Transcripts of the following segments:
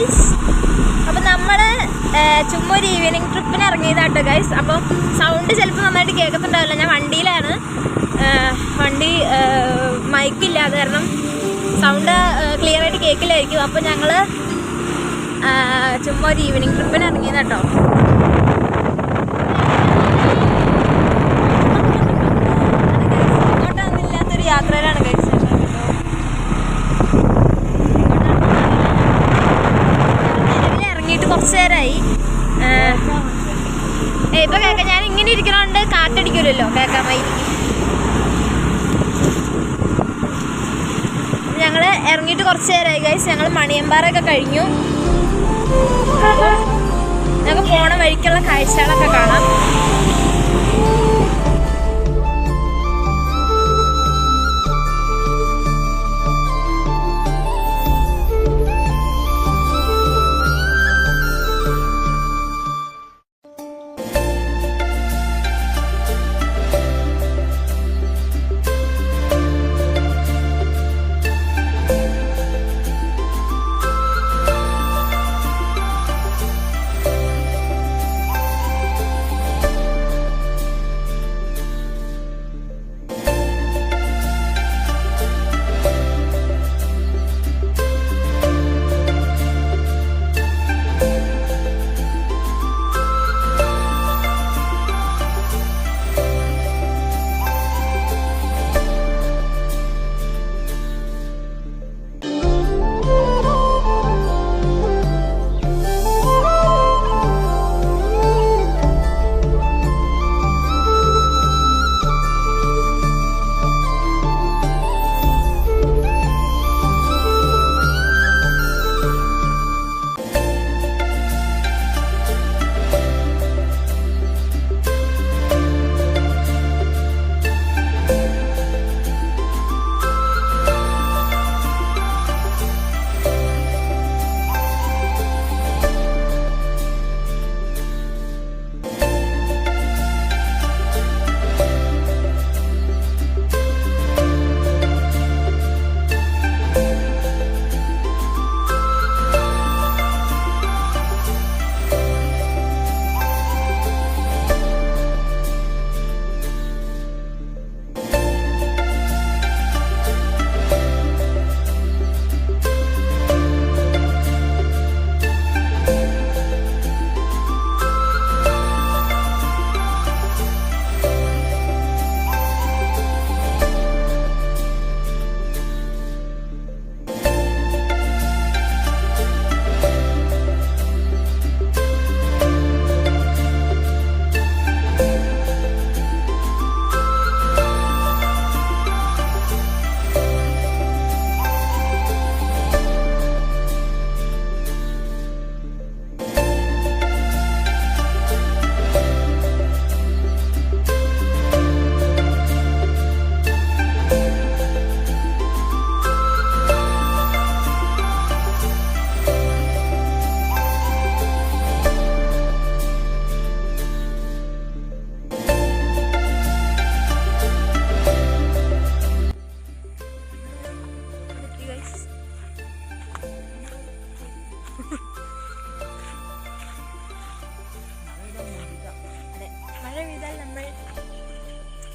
Guys. അപ്പം നമ്മൾ ചുമ്മാ ഒരു ഈവനിങ് ട്രിപ്പിന് ഇറങ്ങിയതാട്ടോ ഗൈസ്. അപ്പം സൗണ്ട് ചിലപ്പോൾ നന്നായിട്ട് കേൾക്കുന്നുണ്ടാവില്ല. ഞാൻ വണ്ടിയിലാണ്. വണ്ടി മൈക്കില്ല, അത് കാരണം സൗണ്ട് ക്ലിയർ ആയിട്ട് കേൾക്കില്ലായിരിക്കും. അപ്പം ഞങ്ങൾ ചുമ്മാ ഒരു ഈവനിങ് ട്രിപ്പിന് ഇറങ്ങിയതാട്ടോ. ഇങ്ങോട്ടൊന്നുമില്ലാത്തൊരു യാത്രയിലാണ് ഗൈസ്. കുറച്ച് നേരമായി ഇപ്പൊ കേൾക്കാം. ഞാൻ ഇങ്ങനെ ഇരിക്കണോണ്ട് കാറ്റടിക്കൂലല്ലോ, കേൾക്കാൻ വൈകി. ഞങ്ങൾ ഇറങ്ങിയിട്ട് കുറച്ച് നേരമായി ഗൈസ്. ഞങ്ങൾ മണിയമ്പാറൊക്കെ കഴിഞ്ഞു. ഞങ്ങൾക്ക് പോണ വഴിക്കുള്ള കാഴ്ചകളൊക്കെ കാണാം.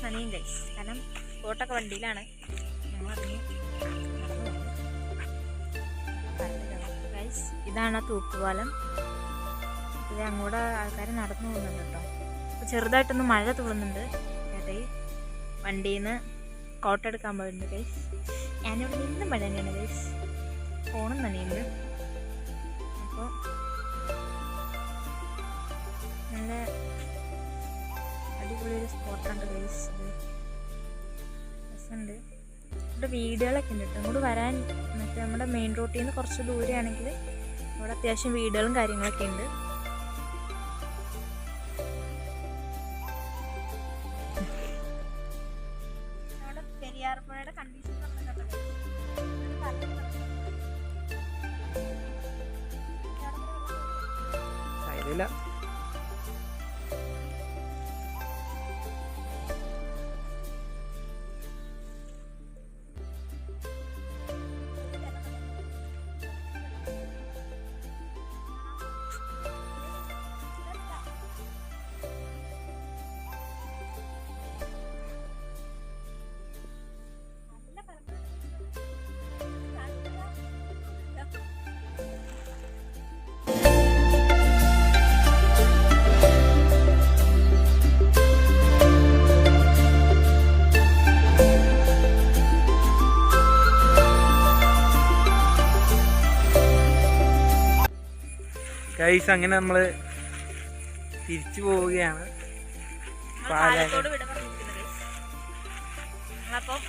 നനയും ഗൈസ്. കാരണം കോട്ടൊക്കെ വണ്ടിയിലാണ്. ഞങ്ങൾ ഇറങ്ങി ഗൈസ്. ഇതാണ് തൂക്കുപാലം. ഇത് അങ്ങോട്ട് ആൾക്കാർ നടന്നു പോകുന്നുണ്ട് കേട്ടോ. അപ്പോൾ ചെറുതായിട്ടൊന്ന് മഴ തുള്ളുന്നുണ്ട്. ചേട്ടായി വണ്ടിയിൽ നിന്ന് കോട്ട എടുക്കാൻ പോയിട്ടുണ്ട് ഗൈസ്. ഞാനിവിടെ നിന്ന് മഴ തന്നെയാണ് ഗൈസ്. ഫോണും നനയുണ്ട്. അപ്പോൾ നല്ല അടിപൊളിയൊരു സ്പോട്ടാണ് ഗൈസ്. ഇത് രസമുണ്ട്. ഇവിടെ വീടുകളൊക്കെ ഉണ്ട് കേട്ടോ. ഇങ്ങോട്ട് വരാൻ മറ്റേ നമ്മുടെ മെയിൻ റോട്ടിൽ നിന്ന് കുറച്ച് ദൂരെയാണെങ്കിൽ ഇവിടെ അത്യാവശ്യം വീടുകളും കാര്യങ്ങളൊക്കെ ഉണ്ട്. നമ്മുടെ പെരിയാർപ്പുഴയുടെ കണ്ടീഷൻ ഇല്ല. ഗൈസ് അങ്ങനെ നമ്മൾ തിരിച്ചു പോവുകയാണ് പാലത്തോട് വിട പറഞ്ഞിരിക്കുന്നത് ഗൈസ്. നമ്മളപ്പോൾ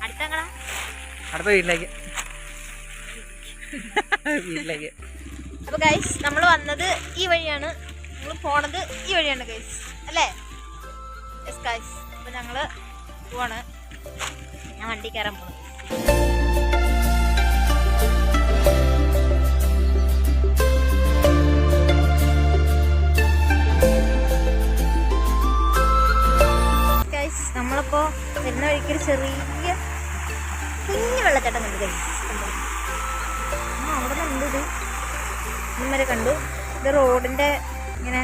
അടുത്ത വീട്ടിലേക്ക് അപ്പോൾ ഗൈസ് നമ്മൾ വന്നത് ഈ വഴിയാണ്, നമ്മൾ പോണത് ഈ വഴിയാണ് ഗൈസ്, അല്ലേ? Yes guys. അപ്പോൾ ഞങ്ങൾ പോവാണ്. ഞാൻ വണ്ടി കയറാൻ പോണു. നമ്മളിപ്പോൾ വരുന്ന വഴിക്കൊരു ചെറിയ കുഞ്ഞു വെള്ളച്ചാട്ടം കണ്ടു ഗൈസ്. കണ്ടു, അവിടെ നിന്നുണ്ട്. ഇത് ഇന്നും വരെ കണ്ടു. ഇത് റോഡിൻ്റെ ഇങ്ങനെ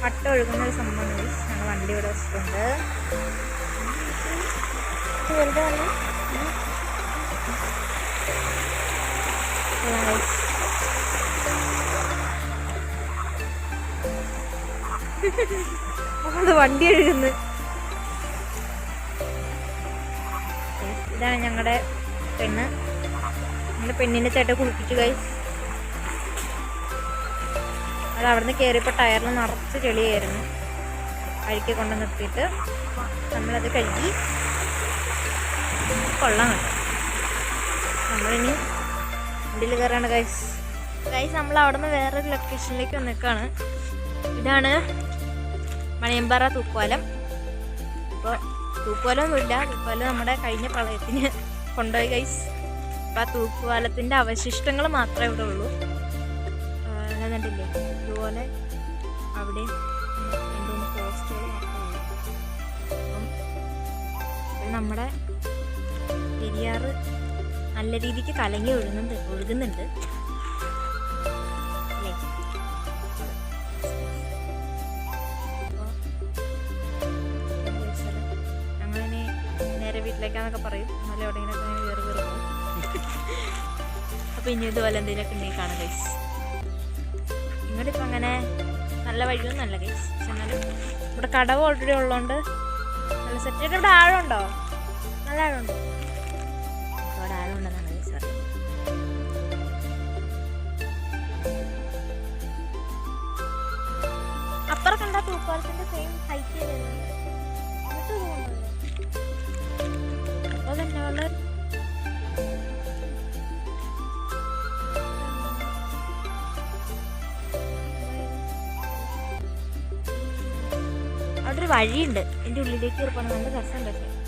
വട്ടം ഒഴുകുന്ന ഒരു സംഭവമാണ് ഗൈസ്. ഞങ്ങൾ വണ്ടി ഇവിടെ വെച്ചിട്ടുണ്ട്. വെറുതെ വന്നു അത് വണ്ടി ഒഴുകുന്നു. ഇതാണ് ഞങ്ങളുടെ പെണ്ണ്. ഞങ്ങളുടെ പെണ്ണിൻ്റെ ചേട്ടൻ കുളിപ്പിച്ചു ഗൈസ്. അത് അവിടെ നിന്ന് കയറിയപ്പോൾ ടയറിൽ നിറച്ച് ചെളിയായിരുന്നു. അഴുക്കി കൊണ്ട് നിർത്തിയിട്ട് നമ്മളത് കഴുകി കൊള്ളാൻ കിട്ടും. നമ്മളിനി വണ്ടിയിൽ കയറാണ് ഗൈസ്. നമ്മൾ അവിടെ നിന്ന് വേറൊരു ലൊക്കേഷനിലേക്ക് വന്നിക്കാണ്. ഇതാണ് മണിയമ്പാറ തൂക്കുപാലം. അപ്പോൾ തൂക്കുപാലമൊന്നുമില്ല, തൂക്കുപാലം നമ്മുടെ കഴിഞ്ഞ പ്രളയത്തിന് കൊണ്ടുപോയി ഗൈസ്. അപ്പോൾ ആ തൂക്കുപാലത്തിൻ്റെ അവശിഷ്ടങ്ങൾ മാത്രമേ ഇവിടെ ഉള്ളൂ. കണ്ടില്ലേ, ഇതുപോലെ അവിടെ രണ്ട് മൂന്ന് പോസ്റ്റുകൾ മാത്രമേ ഉള്ളൂ. അപ്പം നമ്മുടെ പെരിയാറ് നല്ല രീതിക്ക് കലങ്ങി ഒഴുകുന്നുണ്ട് അല്ലേ? ഞങ്ങളിനി നേരെ വീട്ടിലേക്കാന്നൊക്കെ പറയും. എന്നാലും എവിടെയെങ്കിലൊക്കെ അങ്ങനെ കയറി പോകും. അപ്പോൾ ഇനി ഇതുപോലെ എന്തെങ്കിലുമൊക്കെ ഉണ്ടെങ്കിൽ കാണാം ഗൈസ്. ഇങ്ങോട്ടിപ്പോൾ അങ്ങനെ നല്ല വഴിയൊന്നും അല്ല ഗൈസ്. പക്ഷെ എന്നാലും ഇവിടെ കടവ് ഓൾറെഡി ഉള്ളതുകൊണ്ട് നല്ല സെറ്റായിട്ട്. ഇവിടെ ആഴമുണ്ടോ? നല്ല ആഴമുണ്ടോ? അവിടെ ആഴമുണ്ടെന്നാണ് ഗൈസ് പറയുന്നത്. അപ്പുറം കണ്ട തൂക്കുപാലത്തിൻ്റെ സെയിം ഹൈറ്റ് തന്നെയാണ്. എന്നിട്ട് പോകുന്നത് അപ്പോൾ തന്നെ വളരെ അവിടെ ഒരു വഴിയുണ്ട്. എൻ്റെ ഉള്ളിലേക്ക് കയറിപ്പോണം. നല്ല രസമുണ്ട്. പക്ഷേ